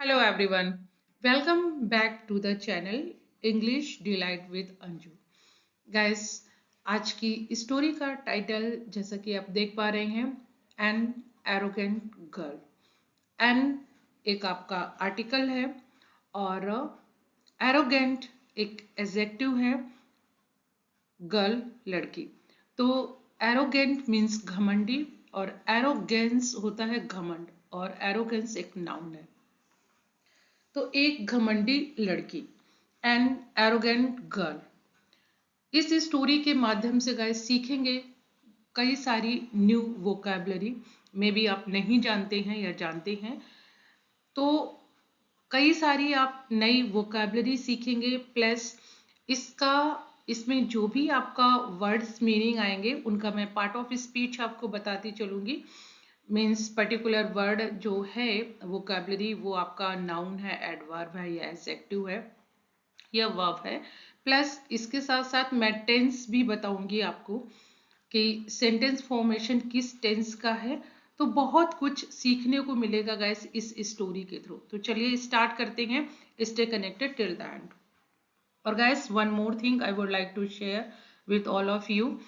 Hello everyone, welcome back to the channel English Delight with Anju. Guys, आज की story का title जैसा कि आप देख पा रहे हैं, एन एरोगेंट गर्ल। एन एक आपका आर्टिकल है और एरोगेंट एक एडजेक्टिव है, गर्ल लड़की। तो एरोगेंट मीन्स घमंडी और एरोगेंस होता है घमंड, और एरोगेंस एक नाउन है। तो एक घमंडी लड़की, एन एरोगेंट गर्ल। इस स्टोरी के माध्यम से गाइस सीखेंगे कई सारी न्यू वोकैबलरी। मे बी आप नहीं जानते हैं या जानते हैं, तो कई सारी आप नई वोकैबलरी सीखेंगे। प्लस इसका इसमें जो भी आपका वर्ड्स मीनिंग आएंगे उनका मैं पार्ट ऑफ स्पीच आपको बताती चलूंगी। मीन्स पर्टिकुलर वर्ड जो है वोकैबलरी, वो आपका नाउन है, एडवर्ब है या एडजेक्टिव है या वर्ब है। प्लस इसके साथ साथ मैं टेंस भी बताऊंगी आपको कि सेंटेंस फॉर्मेशन किस टेंस का है। तो बहुत कुछ सीखने को मिलेगा गाइस इस स्टोरी के थ्रू। तो चलिए स्टार्ट करते हैं। Stay connected till the end. और guys one more thing I would like to share with all of you.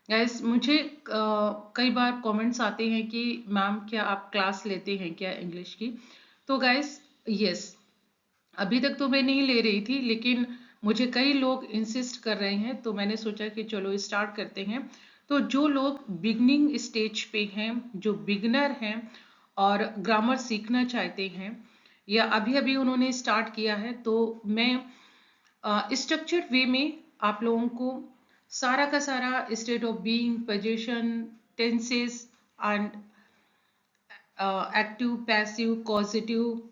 Guys मुझे कई बार कमेंट्स आते हैं कि मैम क्या आप क्लास लेते हैं क्या इंग्लिश की। तो गाइस यस, अभी तक तो मैं नहीं ले रही थी, लेकिन मुझे कई लोग इंसिस्ट कर रहे हैं, तो मैंने सोचा कि चलो स्टार्ट करते हैं। तो जो लोग बिगनिंग स्टेज पे हैं, जो बिगनर हैं और ग्रामर सीखना चाहते हैं या अभी अभी उन्होंने स्टार्ट किया है, तो मैं स्ट्रक्चर्ड वे में आप लोगों को सारा का सारा state of being, position, tenses and active, passive, causative,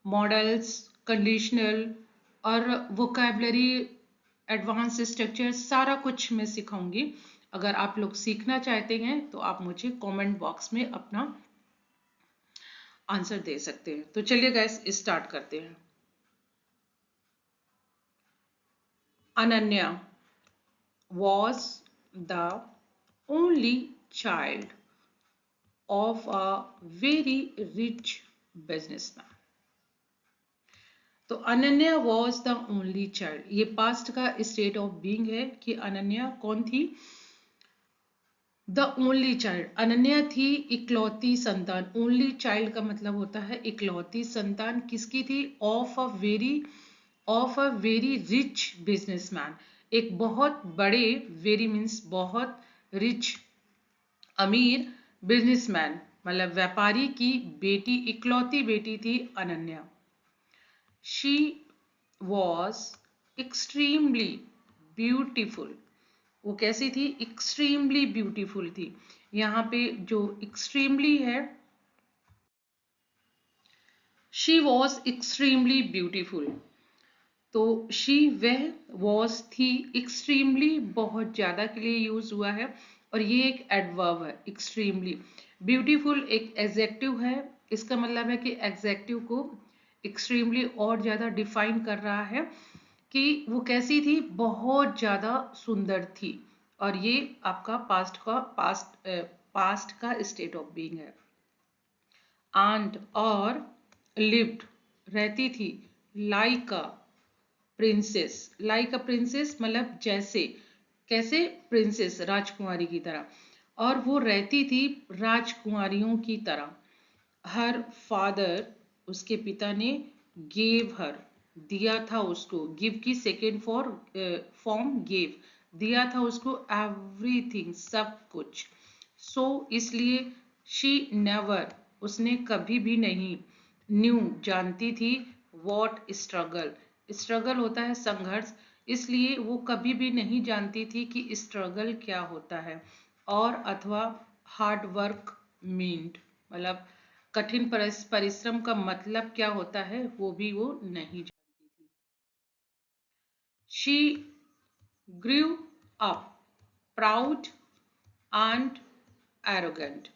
models, conditional और वोकैबलरी, एडवांस स्ट्रक्चर, सारा कुछ मैं सिखाऊंगी। अगर आप लोग सीखना चाहते हैं तो आप मुझे कमेंट बॉक्स में अपना आंसर दे सकते हैं। तो चलिए गाइस स्टार्ट करते हैं। Ananya was the only child of a very rich businessman। तो Ananya was the only child, ये पास्ट का स्टेट ऑफ बीइंग है कि अनन्या कौन थी? द ओनली चाइल्ड, अनन्या थी इकलौती संतान। ओनली चाइल्ड का मतलब होता है इकलौती संतान। किसकी थी? Of a very rich businessman, एक बहुत बड़े, वेरी मीन्स बहुत, रिच अमीर, बिजनेसमैन मतलब व्यापारी की बेटी, इकलौती बेटी थी Ananya. She was extremely beautiful. वो कैसी थी? एक्सट्रीमली ब्यूटीफुल थी। यहाँ पे जो एक्सट्रीमली है, शी वॉज एक्सट्रीमली ब्यूटीफुल। तो शी वह, वॉज थी, एक्सट्रीमली बहुत ज्यादा के लिए यूज हुआ है और ये एक एडवर्ब है। एक्सट्रीमली ब्यूटीफुल एक एडजेक्टिव है। इसका मतलब है कि एडजेक्टिव को एक्सट्रीमली और ज्यादा डिफाइन कर रहा है कि वो कैसी थी? बहुत ज्यादा सुंदर थी। और ये आपका पास्ट का स्टेट ऑफ बीइंग है। एंड और लिव्ड रहती थी, like a princess. Like a princess मतलब जैसे, कैसे? प्रिंसेस राजकुमारी की तरह, और वो रहती थी राजकुमारियों की तरह। हर फादर, उसके पिता ने, गेव हर दिया था उसको, गिव की सेकेंड फॉर्म गेव, दिया था उसको, एवरीथिंग सब कुछ। सो इसलिए शी नेवर, उसने कभी भी नहीं, न्यू जानती थी, वॉट स्ट्रगल, स्ट्रगल होता है संघर्ष, इसलिए वो कभी भी नहीं जानती थी कि स्ट्रगल क्या होता है, और अथवा हार्ड वर्क मीन्ड मतलब कठिन परिश्रम का मतलब क्या होता है वो भी वो नहीं जानती थी। She grew up proud and arrogant.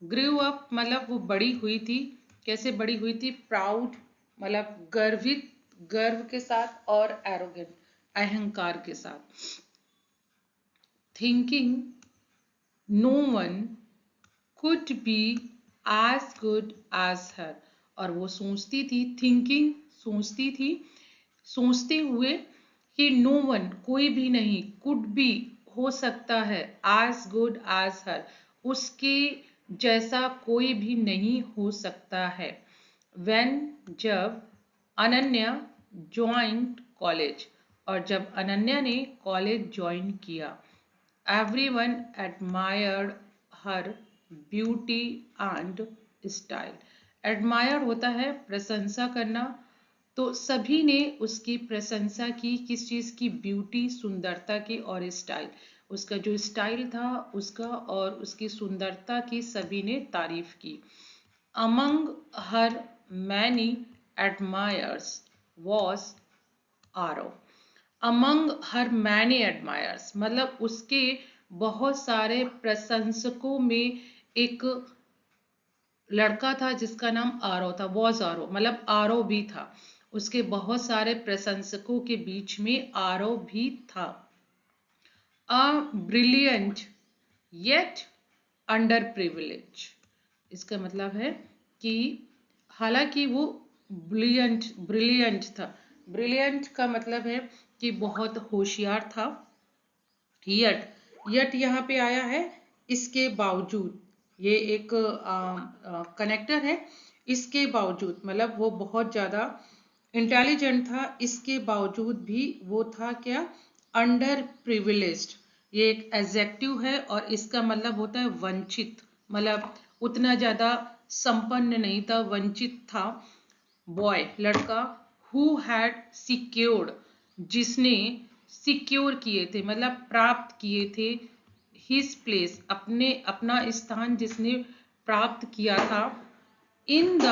Grew up मतलब वो बड़ी हुई थी। कैसे बड़ी हुई थी? प्राउड मतलब गर्वित, गर्व के साथ, और एरोगेंट अहंकार के साथ। Thinking no one could be as good as her, और वो सोचती थी, थिंकिंग सोचती थी, सोचते हुए कि नो वन कोई भी नहीं, कुड बी हो सकता है, एज गुड एज हर उसके जैसा कोई भी नहीं हो सकता है। व्हेन जब अनन्या ज्वाइंट कॉलेज और जब अनन्या ने कॉलेज ज्वाइन किया, everyone admired her beauty and style। admire होता है प्रशंसा करना, तो सभी ने उसकी प्रशंसा की, किस चीज की, ब्यूटी सुंदरता की, और स्टाइल उसका जो स्टाइल था उसका और उसकी सुंदरता की सभी ने तारीफ की। among her many admirers was Aarav. among her many admirers मतलब उसके बहुत सारे प्रशंसकों में एक लड़का था जिसका नाम आरव था, वॉज आरव मतलब आरव भी था, उसके बहुत सारे प्रशंसकों के बीच में आरव भी था। A brilliant yet under privilege, इसका मतलब है कि हालांकि वो ब्रिलियंट ब्रिलियंट था, ब्रिलियंट का मतलब है कि बहुत होशियार था। यट यट यहाँ पे आया है इसके बावजूद, ये एक कनेक्टर है। इसके बावजूद मतलब वो बहुत ज्यादा इंटेलिजेंट था, इसके बावजूद भी वो था क्या, अंडर प्रिविलेज्ड। ये एक एडजेक्टिव है और इसका मतलब होता है वंचित, मतलब उतना ज्यादा संपन्न नहीं था, वंचित था। बॉय लड़का, हु हैड सिक्योर्ड जिसने सिक्योर किए थे मतलब प्राप्त किए थे, हिज प्लेस अपने अपना स्थान जिसने प्राप्त किया था, इन द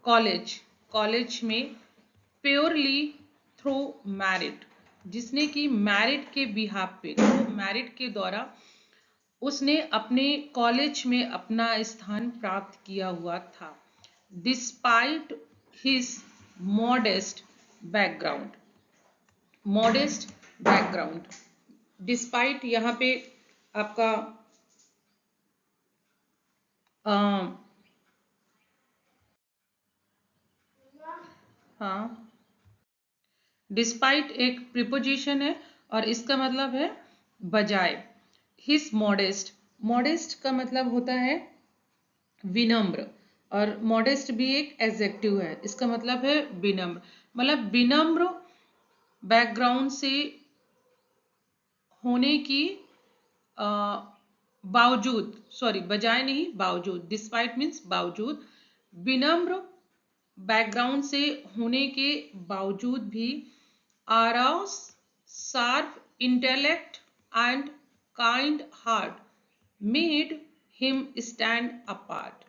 कॉलेज कॉलेज में, प्योरली थ्रू मैरिट जिसने कि मैरिट के बिहाफ पे, तो मैरिट के द्वारा उसने अपने कॉलेज में अपना स्थान प्राप्त किया हुआ था। Despite his modest background, modest background, despite यहाँ पे आपका हाँ, डिस्पाइट एक प्रिपोजिशन है और इसका मतलब है बजाय। हिज मॉडेस्ट, मॉडेस्ट का मतलब होता है विनम्र, और मॉडेस्ट भी एक एडजेक्टिव है, इसका मतलब है विनम्र, मतलब विनम्र बैकग्राउंड से होने की बावजूद, सॉरी बजाय नहीं बावजूद, डिस्पाइट मीन्स बावजूद, विनम्र बैकग्राउंड से होने के बावजूद भी Aarav's sharp intellect and kind heart made him stand apart.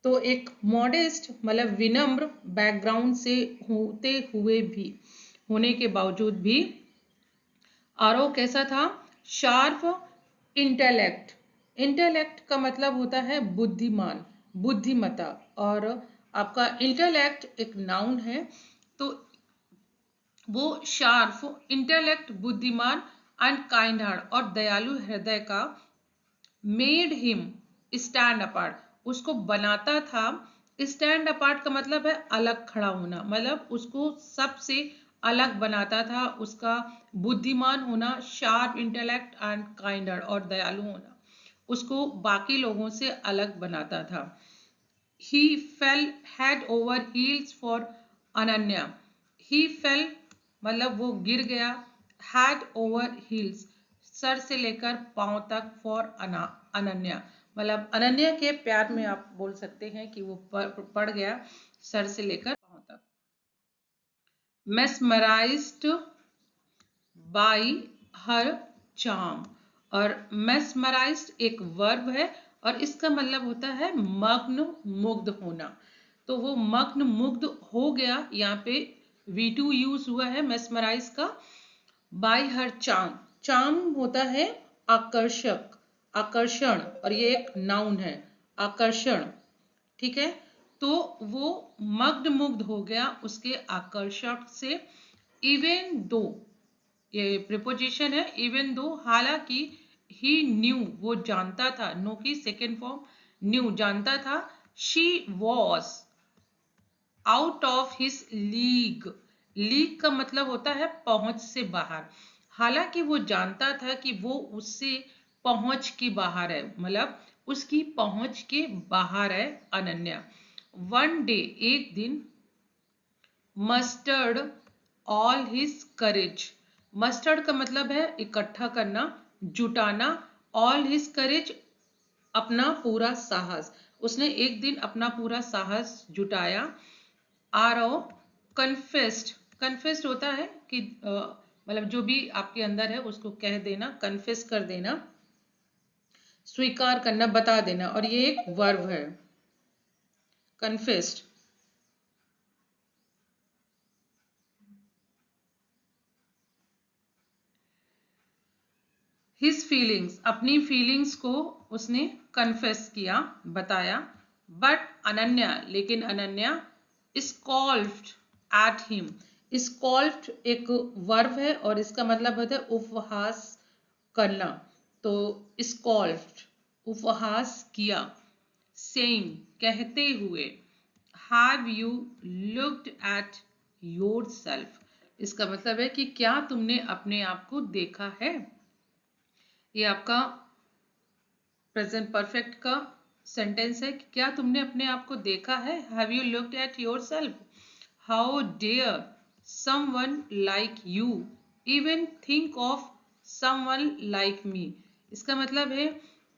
तो एक मॉडेस्ट मतलब विनम्र बैकग्राउंड से होते हुए भी, होने के बावजूद भी आरव कैसा था, शार्प इंटेलेक्ट, इंटेलेक्ट का मतलब होता है बुद्धिमान, बुद्धिमता, और आपका इंटेलेक्ट एक नाउन है, तो वो शार्प इंटेलेक्ट बुद्धिमान एंड काइंड हार्ट और दयालु हृदय का, मेड हिम स्टैंड अपार्ट उसको बनाता था, स्टैंड अपार्ट का मतलब है अलग खड़ा होना, मतलब उसको सबसे अलग बनाता था, उसका बुद्धिमान होना, sharp intellect and kind heart और दयालु होना उसको बाकी लोगों से अलग बनाता था। He fell head over heels for Ananya, he fell मतलब वो गिर गया, हेड ओवर हील्स सर से लेकर पांव तक, फॉर अनन्या मतलब अनन्या के प्यार में आप बोल सकते हैं कि वो पड़ गया सर से लेकर पांव तक। mesmerized by her charm, और mesmerized एक वर्ब है और इसका मतलब होता है मग्न मुग्ध होना, तो वो मग्न मुग्ध हो गया, यहाँ पे V2 यूज हुआ है mesmerize का। बाय हर चार्म, चार्म होता है आकर्षक, आकर्षण, और ये एक नाउन है आकर्षण, ठीक है, तो वो मग्न मुग्ध हो गया उसके आकर्षक से। इवन दो, ये प्रिपोजिशन है, इवन दो हालांकि, ही न्यू वो जानता था, नो की सेकेंड फॉर्म न्यू जानता था, she was out of his league. League का मतलब होता है पहुंच से बाहर। हालांकि वो जानता था कि वो उससे पहुंच के बाहर है, मतलब उसकी पहुंच के बाहर है अनन्या। वन डे, एक दिन, मस्टर्ड ऑल हिज करेज। मस्टर्ड का मतलब है इकट्ठा करना, जुटाना। ऑल हिज करेज, अपना पूरा साहस। उसने एक दिन अपना पूरा साहस जुटाया। RO confessed. कन्फेस्ड होता है कि मतलब जो भी आपके अंदर है उसको कह देना, कन्फेस कर देना, स्वीकार करना, बता देना। और ये एक वर्ब है, कन्फेस्ड। हिज फीलिंग्स, अपनी फीलिंग्स को उसने कन्फेस किया, बताया। बट अनन्या, लेकिन अनन्या, स्कॉल्फ्ड एट हिम। स्कॉल्फ्ड एक वर्ब है और इसका मतलब होता है उपहास करना। तो स्कॉल्फ्ड, उपहास किया। सेइंग, कहते हुए। Have you looked at your self. इसका मतलब है कि क्या तुमने अपने आप को देखा है। ये आपका प्रेजेंट परफेक्ट का सेंटेंस है कि क्या तुमने अपने आप को देखा है। Have you looked at yourself. How dare someone like you even think of someone like me. इसका मतलब है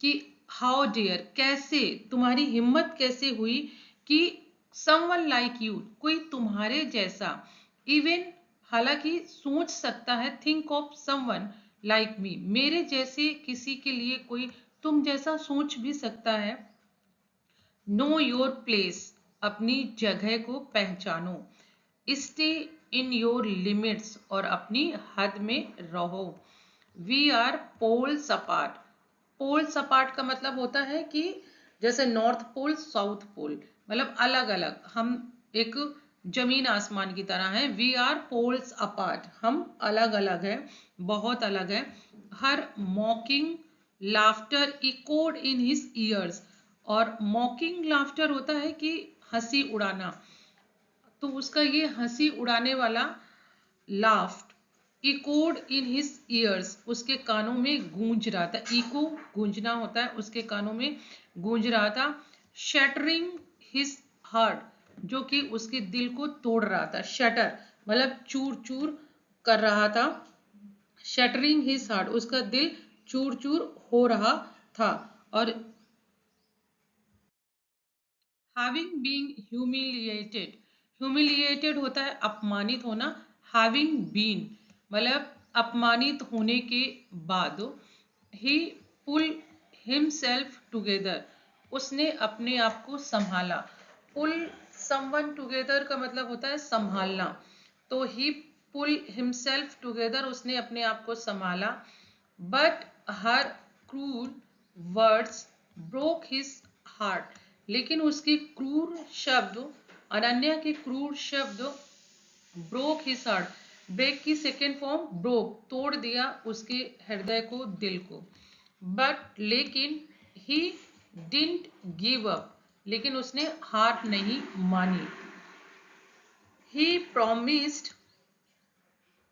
कि हाउ डेयर, कैसे, तुम्हारी हिम्मत कैसे हुई कि समवन लाइक यू, कोई तुम्हारे जैसा, इवन, हालांकि सोच सकता है, थिंक ऑफ समवन लाइक मी, मेरे जैसे किसी के लिए कोई तुम जैसा सोच भी सकता है। नो योर प्लेस, अपनी जगह को पहचानो। स्टे इन योर लिमिट्स, और अपनी हद में रहो। We are poles apart. Poles apart का मतलब होता है कि जैसे नॉर्थ पोल, साउथ पोल, मतलब अलग अलग, हम एक जमीन आसमान की तरह है। वी आर पोल्स अपार्ट, हम अलग अलग है, बहुत अलग है। Her mocking laughter echoed in his ears. और मॉकिंग लाफ्टर होता है कि हंसी उड़ाना, तो उसका ये हंसी उड़ाने वाला laughed, echoed in his years, उसके कानों में गूंज रहा था। इको गूंजना होता है, उसके कानों में गूंज रहा था। शटरिंग हिज हार्ट, जो कि उसके दिल को तोड़ रहा था। शटर मतलब चूर चूर कर रहा था। शटरिंग हिज हार्ट, उसका दिल चूर चूर हो रहा था। और हैविंग बीइंग ह्यूमिलिएटेड, ह्यूमिलिएटेड होता है अपमानित होना। हैविंग बीन मतलब अपमानित होने के बाद। ही पुल हिमसेल्फ टुगेदर, उसने अपने आप को संभाला। पुल समवन टुगेदर का मतलब होता है संभालना। तो ही पुल हिमसेल्फ टुगेदर, उसने अपने आप को संभाला। बट हर क्रूर वर्ड्स ब्रोक हिज हार्ट, लेकिन उसके क्रूर शब्द, अनन्या के क्रूर शब्द, ब्रोक हिज हार्ट, ब्रेक की सेकेंड फॉर्म ब्रोक, तोड़ दिया उसके हृदय को, दिल को। बट लेकिन ही डिडंट गिव अप, लेकिन उसने हार नहीं मानी। ही प्रोमिस्ड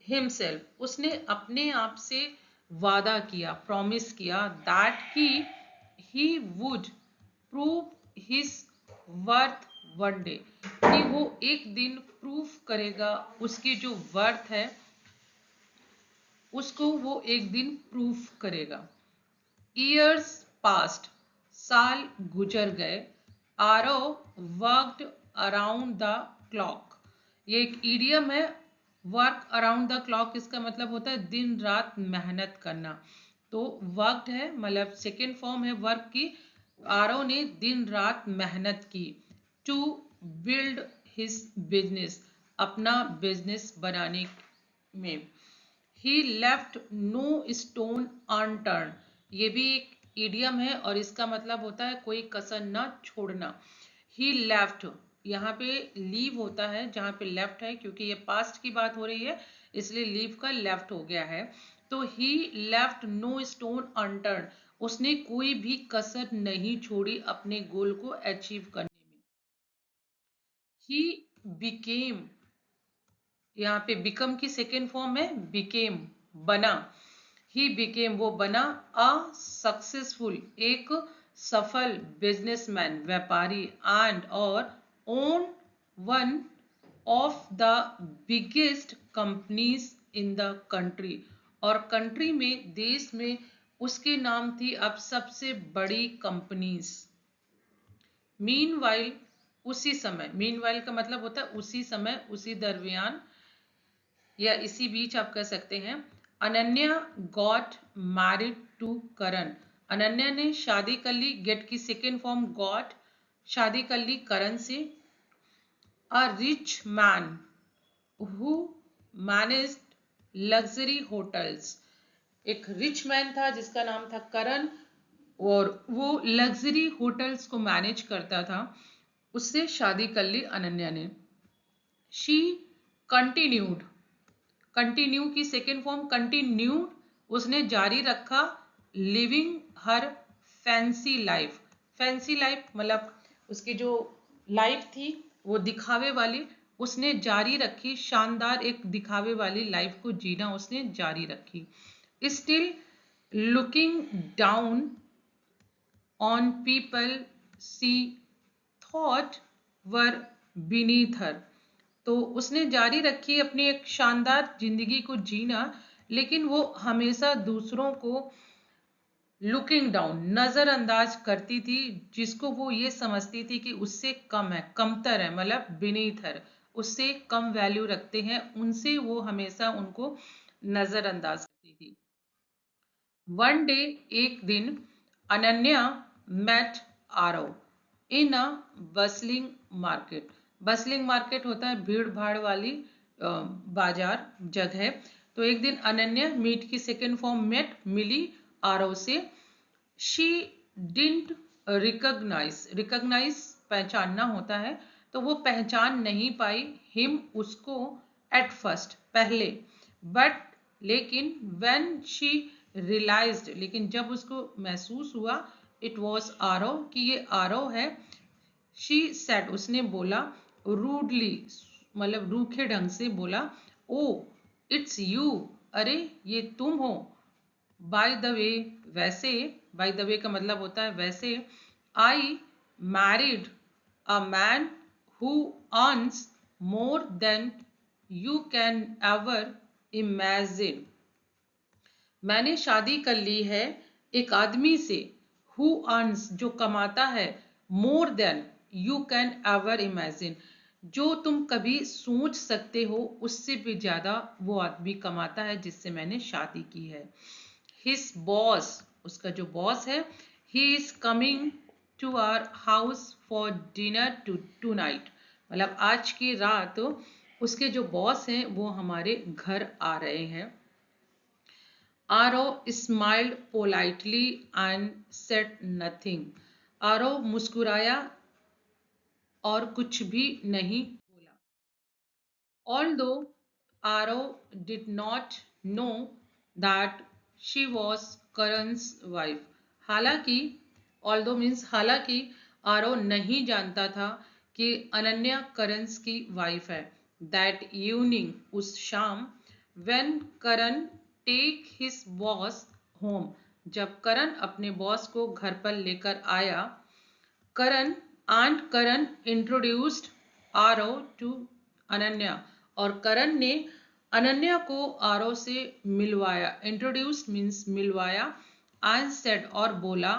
हिमसेल्फ, उसने अपने आप से वादा किया, प्रॉमिस किया, that he would prove his worth one day, कि वो एक दिन प्रूफ करेगा उसकी जो वर्थ है, उसको वो एक दिन प्रूफ करेगा। ईयर्स पास्ट, साल गुजर गए। आरो वर्कड अराउंड द क्लॉक, ये एक ईडियम है। वर्क अराउंड द क्लॉक, इसका मतलब होता है दिन रात मेहनत करना। तो वर्कड है मतलब सेकेंड फॉर्म है वर्क की। आरो ने दिन रात मेहनत की। टू बिल्ड हिज बिजनेस, अपना बिजनेस बनाने में। ही लेफ्ट नो स्टोन अनटर्न, ये भी एक इडियम है और इसका मतलब होता है कोई कसर न छोड़ना। ही लेफ्ट, यहाँ पे लीव होता है जहाँ पे लेफ्ट है, क्योंकि ये पास्ट की बात हो रही है इसलिए लीव का लेफ्ट हो गया है। तो ही लेफ्ट नो स्टोन अनटर्न, उसने कोई भी कसर नहीं छोड़ी अपने गोल को अचीव करने ही बिकेम, यहाँ पे बिकम की सेकेंड फॉर्म है बिकेम, बना। ही बिकेम, वो बना अ सक्सेसफुल, एक सफल बिजनेसमैन, व्यापारी, एंड और own one of the biggest companies in the country, और कंट्री में, देश में उसके नाम थी अब सबसे बड़ी कंपनीज। मीनवाइल, उसी समय, मीनवाइल का मतलब होता है उसी समय, उसी दरमियान, या इसी बीच आप कह सकते हैं। अनन्या गॉट मैरिड टू करण, अनन्या ने शादी कर ली, गेट की सेकेंड फॉर्म गॉट, शादी कर ली करण से। A rich man who managed luxury hotels, एक रिच मैन था जिसका नाम था करण, और वो लग्जरी होटल्स को मैनेज करता था, उससे शादी कर ली अनन्या ने। शी कंटिन्यूड, कंटिन्यू की सेकेंड फॉर्म कंटिन्यूड, उसने जारी रखा, लिविंग हर फैंसी लाइफ, फैंसी लाइफ मतलब उसकी जो लाइफ थी वो दिखावे वाली, उसने जारी रखी, शानदार एक दिखावे वाली लाइफ को जीना उसने जारी रखी। Still looking down on people see thought were beneath हर, तो उसने जारी रखी अपनी एक शानदार जिंदगी को जीना, लेकिन वो हमेशा दूसरों को लुकिंग डाउन, नजरअंदाज करती थी, जिसको वो ये समझती थी कि उससे कम है, कमतर है, मतलब बीनीथ हर, उससे कम वैल्यू रखते हैं, उनसे वो हमेशा उनको नजरअंदाज करती थी। वन डे, एक दिन, अनन्या मेट आरव इन अ बसलिंग मार्केट, बसलिंग मार्केट होता है भीड़ भाड़ वाली बाजार जगह। तो एक दिन अनन्या, मीट की सेकेंड फॉर्म मेट, मिली आरव से। शी डिंट रिकॉग्नाइज, रिकॉग्नाइज पहचानना होता है, तो वो पहचान नहीं पाई, हिम उसको, एट फर्स्ट पहले, बट लेकिन, व्हेन शी रियलाइज्ड, लेकिन जब उसको महसूस हुआ, इट वॉज आरव, कि ये आरव है। शी सेड, उसने बोला, रूडली मतलब रूखे ढंग से बोला, ओ इट्स यू, अरे ये तुम हो। बाय द वे, वैसे, बाय द वे का मतलब होता है वैसे, I married a man who earns more than you can ever imagine, मैंने शादी कर ली है एक आदमी से, हु अर्न्स, जो कमाता है, more than you can ever imagine, जो तुम कभी सोच सकते हो उससे भी ज्यादा वो आदमी कमाता है जिससे मैंने शादी की है। हिज बॉस, उसका जो बॉस है, he is coming to our house for dinner tonight, मतलब आज की रात उसके जो बॉस हैं वो हमारे घर आ रहे हैं। आरो smiled politely and said nothing, आरो मुस्कुराया और कुछ भी नहीं बोला। Although Arav did not know that she was Karan's wife, हालांकि, although means हालांकि, आरव नहीं जानता था कि अनन्या करण की वाइफ है। That evening, उस शाम, when Karan take his boss home, जब करण अपने बॉस को घर पर लेकर आया, Karan and Karan introduced Aarav to Ananya, और करण ने अनन्या को आरव से मिलवाया, इंट्रोड्यूस्ड मीन्स मिलवाया, एंड सेड, और बोला,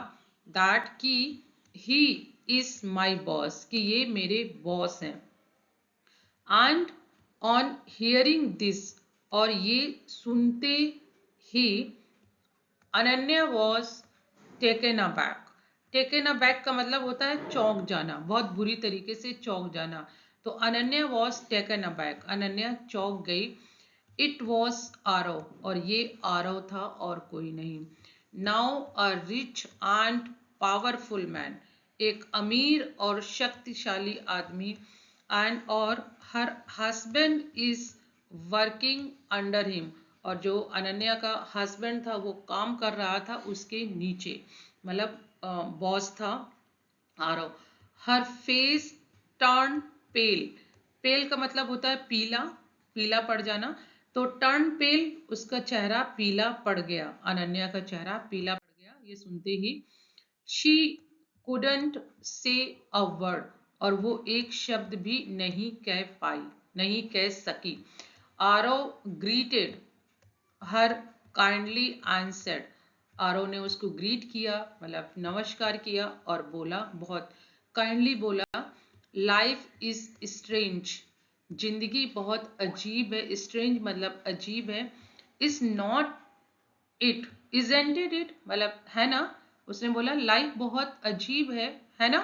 दैट कि ही इज माई बॉस, कि ये मेरे बॉस हैं। एंड ऑन हियरिंग दिस, और ये सुनते ही, Ananya was taken aback, taken aback का मतलब होता है चौंक जाना, बहुत बुरी तरीके से चौंक जाना, तो अनन्या वॉज टेकन अबैक, अनन्या चौंक गई। इट वॉज आरव, और ये आरव था और कोई नहीं। Now a rich and powerful man, एक अमीर और शक्तिशाली आदमी, एंड और her husband is working under him, और जो अनन्या का हस्बैंड था वो काम कर रहा था उसके नीचे, मतलब बॉस था आरव। हर फेस टर्न पेल, पेल का मतलब होता है पीला, पीला पड़ जाना। तो टर्न पेल, उसका चेहरा पीला पड़ गया, अनन्या का चेहरा पीला पड़ गया ये सुनते ही। शी कुडंट से अ वर्ड, और वो एक शब्द भी नहीं कह पाई, नहीं कह सकी। आरो ग्रीटेड हर काइंडली आंसर्ड, आरो ने उसको ग्रीट किया, मतलब नमस्कार किया, और बोला, बहुत काइंडली बोला, लाइफ इज स्ट्रेंज, जिंदगी बहुत अजीब है। स्ट्रेंज मतलब अजीब है। Is not it, isn't it मतलब है ना। उसने बोला लाइफ बहुत अजीब है ना।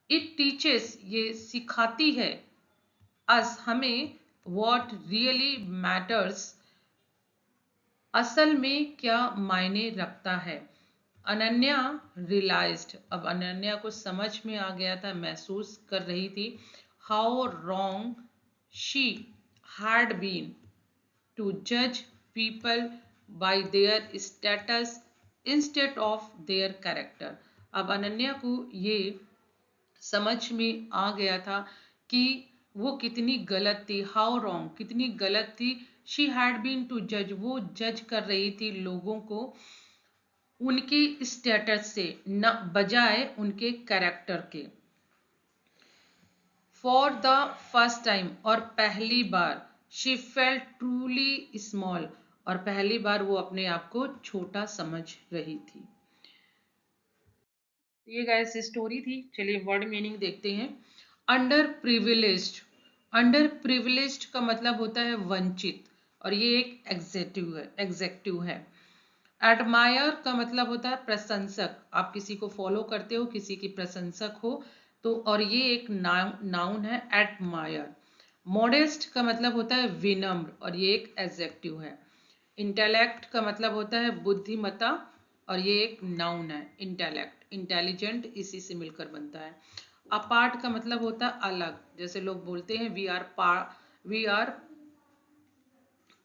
इट टीचेस, ये सिखाती है, अस हमें, व्हाट रियली मैटर्स, असल में क्या मायने रखता है। अनन्या रियलाइज्ड, अब अनन्या को समझ में आ गया था, महसूस कर रही थी, how wrong she had been to जज people by their status instead of their character. अब अनन्या को ये समझ में आ गया था कि वो कितनी गलत थी, हाउ रॉन्ग, कितनी गलत थी। शी हैड बीन टू जज, वो जज कर रही थी लोगों को उनके स्टेटस से, न बजाय उनके कैरेक्टर के। फॉर द फर्स्ट टाइम, और पहली बार, शी फेल्ट ट्रूली स्मॉल, और पहली बार वो अपने आप को छोटा समझ रही थी। ये गाइस स्टोरी थी। चलिए वर्ड मीनिंग देखते हैं। अंडर प्रिविलेज्ड, अंडर प्रिविलेज्ड का मतलब होता है वंचित, और ये एक एग्जेक्टिव है। एडमायर का मतलब होता है प्रशंसक, आप किसी को फॉलो करते हो, किसी की प्रशंसक हो तो, और ये एक नाउन है एडमायर। मॉडेस्ट का मतलब होता है विनम्र, और ये एक एडजेक्टिव है। इंटेलेक्ट का मतलब होता है बुद्धिमत्ता, और ये एक नाउन है इंटेलेक्ट, इंटेलिजेंट इसी से मिलकर बनता है। अपार्ट का मतलब होता है अलग, जैसे लोग बोलते हैं वी आर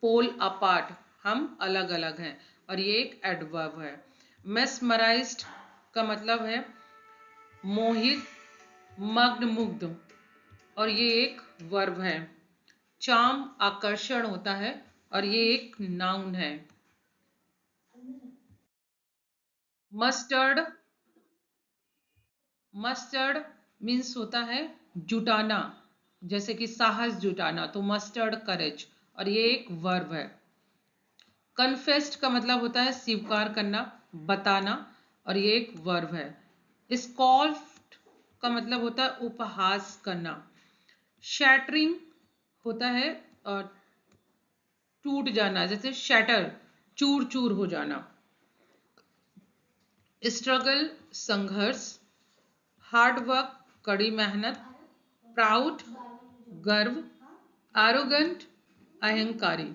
पोल अपार्ट, हम अलग अलग हैं, और ये एक एडवर्ब है। मेस्मराइज्ड का मतलब है मोहित, मग्न, मुग्ध, और ये एक वर्ब है। चार्म आकर्षण होता है, और ये एक नाउन है। मस्टर्ड, मस्टर्ड मीन्स होता है जुटाना, जैसे कि साहस जुटाना, तो मस्टर्ड करेज, और ये एक वर्ब है। कन्फेस्ड का मतलब होता है स्वीकार करना, बताना, और ये एक वर्ब है। स्कॉल्फ्ड का मतलब होता है उपहास करना। शैटरिंग होता है टूट जाना, जैसे शैटर, चूर चूर हो जाना। स्ट्रगल संघर्ष। हार्ड वर्क कड़ी मेहनत। प्राउड गर्व। एरोगेंट अहंकारी।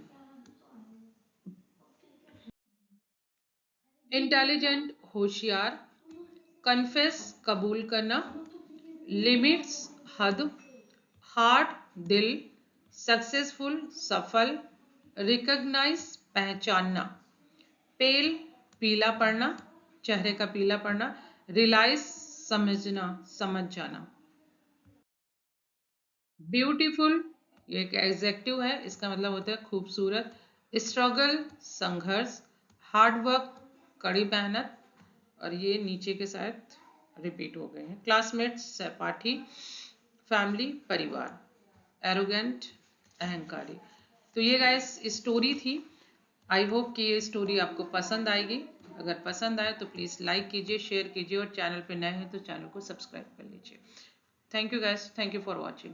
इंटेलिजेंट होशियार। कन्फेस कबूल करना। लिमिट्स हद। हार्ट दिल। सक्सेसफुल सफल। रिकॉग्नाइज पहचानना। पेल पीला पड़ना, चेहरे का पीला पड़ना। रियलाइज समझना, समझ जाना। ब्यूटीफुल ये एक एडजेक्टिव है, इसका मतलब होता है खूबसूरत। स्ट्रगल संघर्ष। हार्ड वर्क कड़ी मेहनत, और ये नीचे के साथ रिपीट हो गए हैं। क्लासमेट्स सहपाठी। फैमिली परिवार। एरोगेंट अहंकारी। तो ये गाइस स्टोरी थी। आई होप कि ये स्टोरी आपको पसंद आएगी। अगर पसंद आए तो प्लीज़ लाइक कीजिए, शेयर कीजिए, और चैनल पे नए हैं तो चैनल को सब्सक्राइब कर लीजिए। Thank you guys, thank you for watching.